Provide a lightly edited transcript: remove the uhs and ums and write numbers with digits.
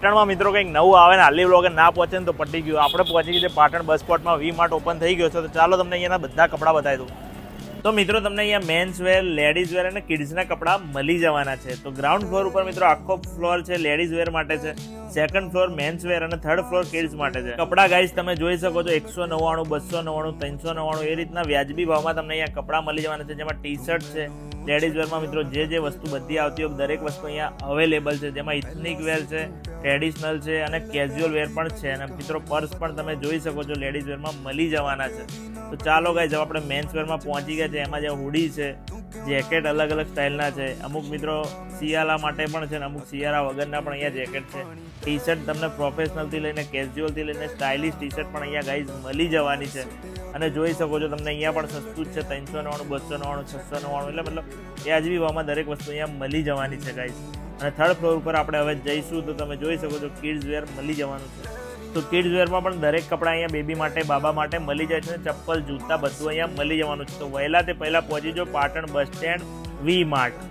પાટણમાં મિત્રો કંઈક નવું આવે ને હાલી વ્લોગ ના પહોંચે ને તો પટી ગયું. આપણે પહોંચી ગયું છે પાટણ બસ સ્પોટમાં. વી માર્ટ ઓપન થઈ ગયો છે. તો ચાલો તમને અહીંયાના બધા કપડાં બતાવી દઉં. તો મિત્રો તમને અહીંયા મેન્સ વેર, લેડીઝ વેર અને કિડ્સના કપડાં મળી જવાના છે. તો ગ્રાઉન્ડ ફ્લોર ઉપર મિત્રો આખો ફ્લોર છે લેડીઝ વેર માટે છે, સેકન્ડ ફ્લોર મેન્સ વેર અને થર્ડ ફ્લોર કિડ્સ માટે છે. કપડા ગાઈસ તમે જોઈ શકો છો 199, 299, 399 એ રીતના વ્યાજબી ભાવમાં તમને અહીંયા કપડાં મળી જવાના છે. જેમાં ટી શર્ટ છે લેડીઝ વેરમાં મિત્રો જે વસ્તુ બધી આવતી હોય દરેક વસ્તુ અહીંયા અવેલેબલ છે. જેમાં ઇથનિક વેર છે, ટ્રેડિશનલ છે અને કેઝ્યુઅલ વેર પણ છે. અને મિત્રો પર્સ પણ તમે જોઈ શકો છો લેડીઝ વેરમાં મળી જવાના છે. તો ચાલો ગાઈસ હવે આપણે મેન્સ વેરમાં પહોંચી ગયા છે. એમાં જે હુડી છે, જેકેટ અલગ અલગ સ્ટાઇલના છે. અમુક મિત્રો શિયાળા માટે પણ છે અને અમુક શિયાળા વગરના પણ અહીંયા જેકેટ છે. ટી શર્ટ તમને પ્રોફેશનલથી લઈને કેઝ્યુઅલથી લઈને સ્ટાઇલિશ ટી શર્ટ પણ અહીંયા ગાઈઝ મળી જવાની છે. અને જોઈ શકો છો તમને અહીંયા પણ સસ્તું જ છે. 399, 299, 699 એટલે મતલબ વ્યાજબી ભાવમાં દરેક વસ્તુ અહીંયા મળી જવાની છે ગાઈઝ. અને થર્ડ ફ્લોર ઉપર આપણે હવે જઈશું તો તમે જોઈ શકો છો કિડ્સ વેર મળી જવાનું છે. તો કિડ્સ વેરમાં પણ દરેક કપડાં અહીંયા બેબી માટે, બાબા માટે મળી જાય છે. ચપ્પલ, જૂતા બધું અહીંયા મળી જવાનું છે. તો વહેલા તે પહેલાં પહોંચી જાઓ પાટણ બસ સ્ટેન્ડ વી માર્ટ.